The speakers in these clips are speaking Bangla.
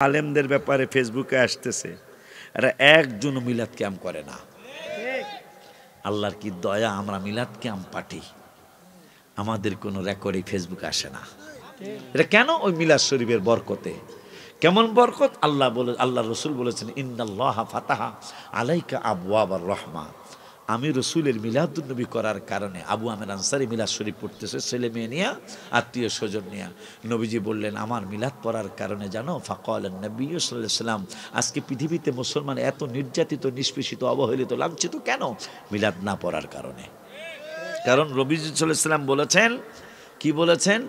আলেমদের ব্যাপারে ফেসবুকে আসতেছে, এরা একজন মিলাদ ক্যাম্প করে না। আল্লাহর কি দয়া, আমরা মিলাদ ক্যাম্প পাঠি, আমাদের কোনো রেকর্ডে ফেসবুকে আসে না। এটা কেন? ওই মিলাদ শরীফের বরকতে। কেমন বরকত? আল্লাহ রসুল বলেছেন, ইন্নাল্লাহা ফাতাহা আলাইকা আবওয়াবার রহমা। আমি রসুলের মিলাদুন্নবী করার কারণে আবু আমের আনসারি মিলাদ শরীফ পড়তেছে, ছেলে মেয়ে নিয়ে, আত্মীয় স্বজন নিয়ে। নবীজি বললেন, আমার মিলাদ পড়ার কারণে জানো, ফাকাল নবী সাল্লাল্লাহু আলাইহি ওয়াসাল্লাম, আজকে পৃথিবীতে মুসলমান এত নির্যাতিত, নিষ্পেষিত, অবহেলিত, লাঞ্ছিত কেন? মিলাদ না পড়ার কারণে। কারণ নবীজি সাল্লাল্লাহু আলাইহি ওয়াসাল্লাম বলেছেন, কি বলেছেন?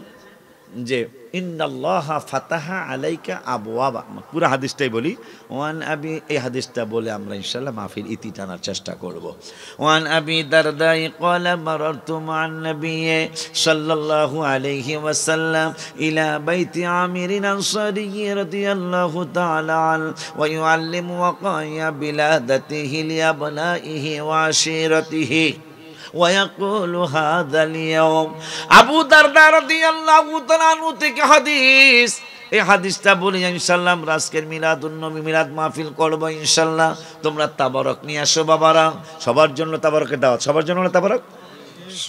যে ইন্নাল্লাহা ফাতাহা আলাইকা আবওয়াবা। পুরো হাদিসটাই বলি। ওয়ান আবি, এই হাদিসটা বলে আমরা ইনশাআল্লাহ মাহফিল ইতি টানার চেষ্টা করব। ওয়ান আবি দারদাই ক্বালা মারারতু মান নবী সাল্লাল্লাহু আলাইহি ওয়াসাল্লাম ইলা বাইতি আমির আনসারী রাদিয়াল্লাহু তাআলা আন ওয়া ইউআল্লিমু ওয়াকায়া বিলাদাতিহি লিআবনাইহি ওয়া আশিরাতিহি ويقول هذا اليوم আবু দারদা রাদিয়াল্লাহু তাআলা আনহু থেকে হাদিস। এই হাদিসটা বলি ইনশাআল্লাহ আমরা আজকের মিলাদুন নবী মিলাদ মাহফিল করব ইনশাআল্লাহ। তোমরা তাবারক নিয়ে আসো বাবারা, সবার জন্য তাবারকের দাওয়াত, সবার জন্য তাবারক,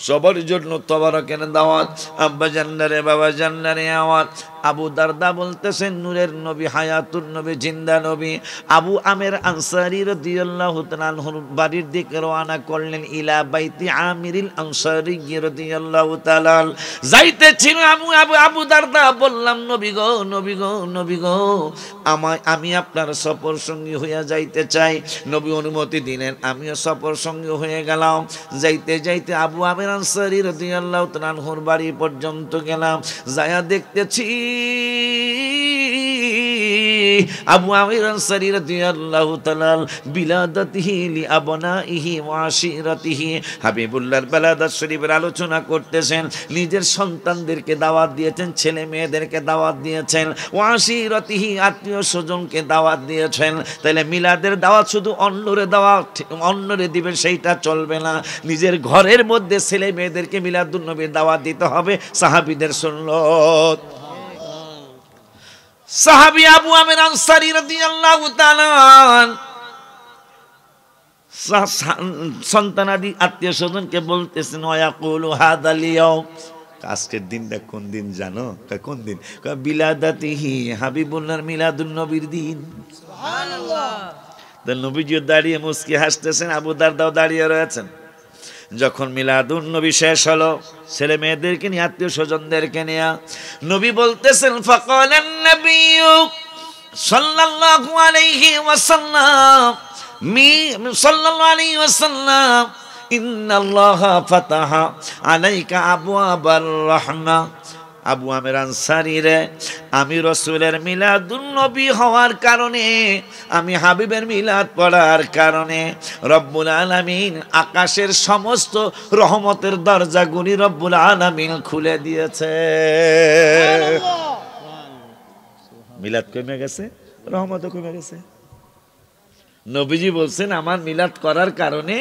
সবার জন্য তাবারকের দাওয়াত। আব্বা জান্নারে, বাবা জান্নারে আওয়াজ। আবু দারদা বলতেছেন, নূরের নবী, হায়াতুন নবী, জিন্দা নবী আবু আমের আনসারী রাদিয়াল্লাহু তাআলা আনহুর বাড়ির দিকে রওনা করলেন। ইলা বাইতি আমিরিল আনসারী রাদিয়াল্লাহু তাআলা। যাইতেছিল আবু দারদা। বললাম, নবী গো, নবী গো, নবী গো, আমি আপনার সফর সঙ্গী হইয়া যাইতে চাই। নবী অনুমতি দিলেন, আমিও সফর সঙ্গী হয়ে গেলাম। যাইতে যাইতে আবু আমের আনসারী রাদিয়াল্লাহু তাআলা আনহুর বাড়ি পর্যন্ত গেলাম। যায়া দেখতেছি আবু আমির আনসারী রাদিয়াল্লাহু তাআলা বিলাদাতিহি লিআবনাইহি ওয়া আশিরাতিহি, হাবিবুল্লাহর বিলাদাত শরীফের আলোচনা করতেছেন। নিজের সন্তানদেরকে দাওয়াত দিয়েছেন, ছেলে মেয়েদেরকে দাওয়াত দিয়েছেন, ওয়া আশিরাতিহি আত্মীয় স্বজনকে দাওয়াত দিয়েছেন। তাহলে মিলাদের দাওয়াত শুধু অন্যরে দাওয়াত, অন্যরে দিবেন সেইটা চলবে না। নিজের ঘরের মধ্যে ছেলে মেয়েদেরকে মিলাদুন নবীর দাওয়াত দিতে হবে। সাহাবীদের সুন্নাত। সাহাবী আবু আমির আনসারী রাদিয়াল্লাহু তাআলা সন্তানাদি আত্মীয় স্বজনকে বলতেছেন, ওয়ায়াকুলু হাদাল ইয়াউম, আজকের দিনটা কোন দিন জানো? কোন দিন? বিলাদাতিহি, হাবিবুল্লাহর মিলাদুন নবীর দিন। সুবহানাল্লাহ। তো নবীজিও দাঁড়িয়ে মুস্কি হাসতেছেন, আবু দারদাও দাঁড়িয়ে রয়েছেন। যখন মিলাদুন নবী শেষ হলো, ছেলে মেয়েদেরকে নিয়ে, আত্মীয় স্বজনদেরকে নিয়ে, নবী বলতেছেন, ফাকালান নবী সাল্লাল্লাহু আলাইহি ওয়াসাল্লাম ইন্নাল্লাহা ফাতাহা আলাইকা আবওয়াবার রাহমা। আবু আমের আনসারী রে, আমি রসুলের মিলাদুন নবী হওয়ার কারণে, আমি হাবিবের মিলাদ পড়ার কারণে রব্বুল আলামিন আকাশের সমস্ত রহমতের দরজাগুলি রব্বুল আলামিন খুলে দিয়েছে। মিলাদ কমে গেছে, রহমতও কমে গেছে। নবীজি বলছেন, আমার মিলাদ করার কারণে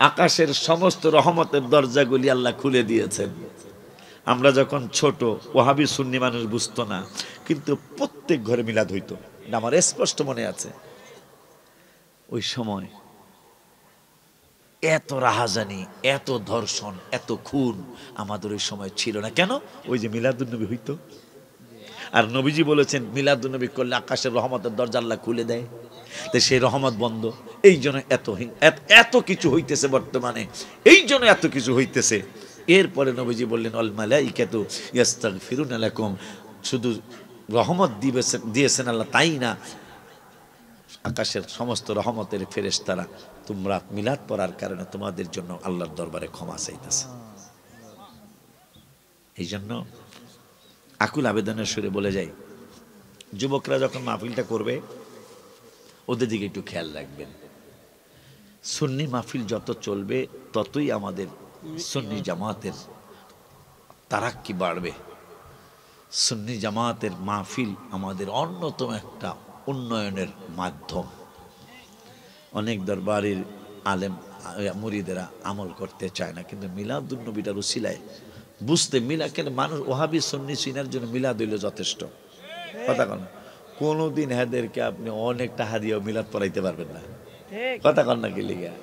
আকাশের সমস্ত রহমতের দরজাগুলি আল্লাহ খুলে দিয়েছেন। আমরা যখন ছোট, ওয়াহাবি সুন্নি মানুষ বুঝতো না, কিন্তু প্রত্যেক ঘরে মিলাদ হইতো। আমার স্পষ্ট মনে আছে, ওই সময় এত রাহাজানি, এত ধর্ষণ, এত খুন আমাদের ওই সময় ছিল না। কেন? ওই যে মিলাদুন নবী হইতো। আর নবীজি বলেছেন, মিলাদুন নবী করলে আকাশের রহমতের দরজা আল্লাহ খুলে দেয়। তো সেই রহমত বন্ধ, এই জন্য এত কিছু হইতেছে বর্তমানে, এই জন্য এত কিছু হইতেছে। এরপরে নবীজি বললেন, আল মালাইকাতু ইস্তাগফিরুনা লাকুম, শুধু রহমত দিয়েছেন আল্লাহ তাই না, আকাশের সমস্ত রহমতের ফেরেশতারা তোমরা মিলাদ পড়ার কারণে তোমাদের জন্য আল্লাহর দরবারে ক্ষমা চাইতেছে। এই জন্য আকুল আবেদনের সুরে বলে যাই, যুবকরা যখন মাহফিলটা করবে, ওদের দিকে একটু খেয়াল রাখবেন। সুন্নি মাহফিল যত চলবে, ততই আমাদের সুন্নি জামাতের তারাক্কি বাড়বে। সুন্নি জামাতের মাহফিল আমাদের অন্যতম একটা উন্নয়নের মাধ্যম। অনেক দরবারের আলেম মুরিদেরা আমল করতে চায় না, কিন্তু মিলাদুন নবীটার উসিলায় বুঝতে, মিলা কেন মানুষ ওয়াহাবি সুন্নি চিনার জন্য মিলাদ হইল যথেষ্ট। কথা বলেন, কোনোদিন এদেরকে আপনি অনেক টাকা দিয়েও মিলাদ পড়াইতে পারবেন না। কথা কন না কি লিগা?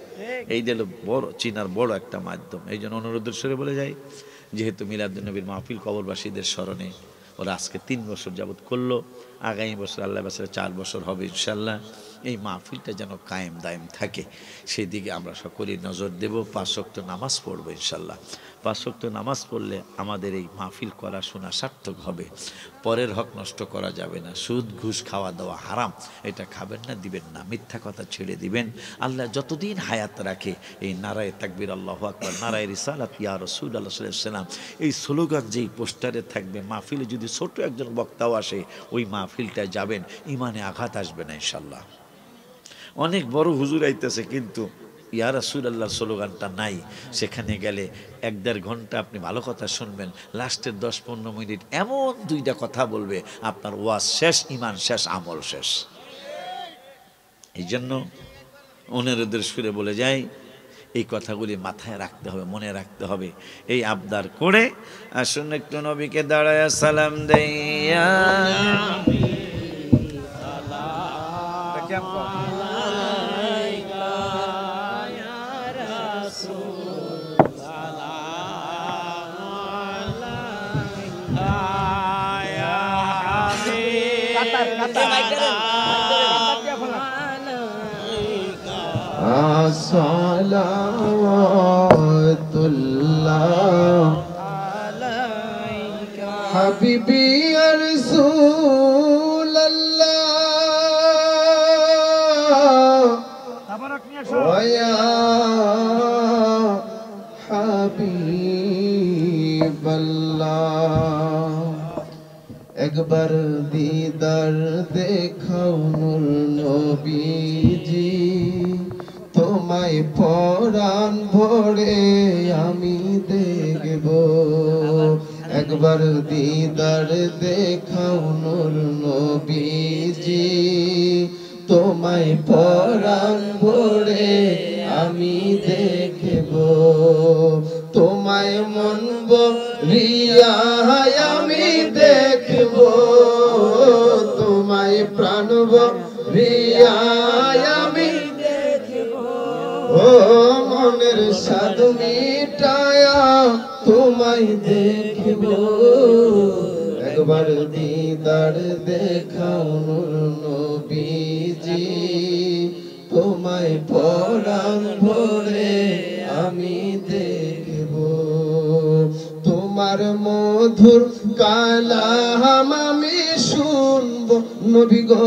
এই যে বড় চীনার বড় একটা মাধ্যম। এই জন্য অনুরোধের সরে বলে যাই, যেহেতু মিলাদুন্নবীর মাহফিল কবরবাসীদের স্মরণে ওরা আজকে 3 বছর যাবৎ করলো, আগামী বছর আল্লাহ বাসারে 4 বছর হবে ইনশাল্লাহ। এই মাহফিলটা যেন কায়েম দায়েম থাকে, সেই দিকে আমরা সকলেই নজর দেব। 5 ওয়াক্ত নামাজ পড়বো ইনশাল্লাহ। 5 ওয়াক্ত নামাজ পড়লে আমাদের এই মাহফিল করা শোনা সার্থক হবে। পরের হক নষ্ট করা যাবে না। সুদ ঘুষ খাওয়া দাওয়া হারাম, এটা খাবেন না, দিবেন না। মিথ্যা কথা ছেড়ে দিবেন। আল্লাহ যতদিন হায়াত রাখে এই নারায়ে তাকবীর আল্লাহু আকবার, নারায়ে রিসালাত ইয়া রাসূলুল্লাহ সাল্লাল্লাহু আলাইহি ওয়াসাল্লাম, এই স্লোগান যেই পোস্টারে থাকবে, মাহফিলে যদি ছোট একজন বক্তাও আসে ওই মাহফিলটায় যাবেন, ইমানে আঘাত আসবে না ইনশাল্লাহ। অনেক বড় হুজুর আইতেছে কিন্তু ইয়া রাসূলুল্লাহর স্লোগানটা নাই। সেখানে গেলে 1-1.5 ঘন্টা আপনি ভালো কথা শুনবেন, লাস্টের 10-15 মিনিট এমন 2টা কথা বলবে, আপনার ওয়াজ শেষ, ইমান শেষ, আমল শেষ। এই জন্য অনুরোধের সুরে বলে যাই, এই কথাগুলি মাথায় রাখতে হবে, মনে রাখতে হবে। এই আবদার করে আসুন একটু নবীকে দাঁড়ায় সালাম দেইয়া সালাওয়াতুল্লাহ আলাইকা হাবিবি ইয়া রাসূলুল্লাহ ওয়া ইয়া হাবিবাল্লাহ। একবার দিদার দেখাও নূর নবীজি, তোমায় পরাণ ভরে আমি দেখব। একবার দিদার দেখাও নূর নবীজি, তোমায় পরাণ ভরে আমি দেখব। তোমায় মন ভরিয়া আমি দেখব, তোমায় প্রাণ ভরিয়া আমি দেখব। ও মনের স্বাদ মিটায়া তোমায় দেখব। একবার দিদার দেখাও নূর নবীজি, তোমায় পরাণ ভরে আমি দেখব। তোমার মধুর কালাম আমি শুনব নবী গো,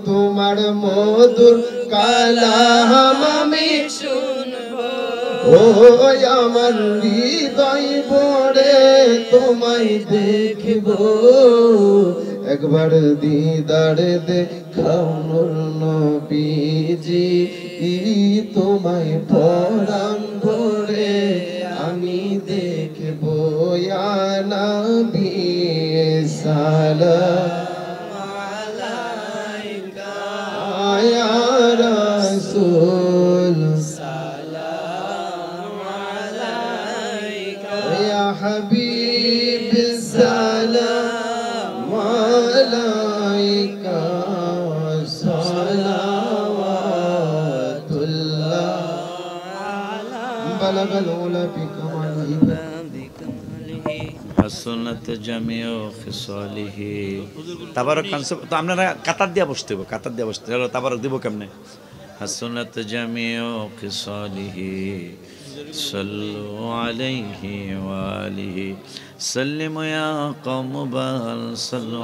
তোমার মধুর কালাম আমি শুনব। ও আমার হৃদয় ভরে তোমায় দেখব। একবার দিদার দেখাও নূর নবীজি, তোমায় পরাণ ভরে আমি দেখব। ইয়া নবী সালাম আলাইকা, ইয়া রাসূল সালাম আলাইকা, ইয়া হাবিব সালাম আলাইকা। সালাওয়াতুল্লাহ বালাগাল উলা বিকামালিহি হাসনাত জামিউ খিসালিহি। তাবারক কনসেপ্ট তো আপনারা কাতার দিয়া বসতে হবে, কাতার দিয়া বসতে হবে। তাবারক দিব কেমনে? হাসনাত জামিউ খিসালিহি সাল্লু আলাইহি ওয়া আলিহি সাল্লিমু ইয়া কওম বাল সাল্লু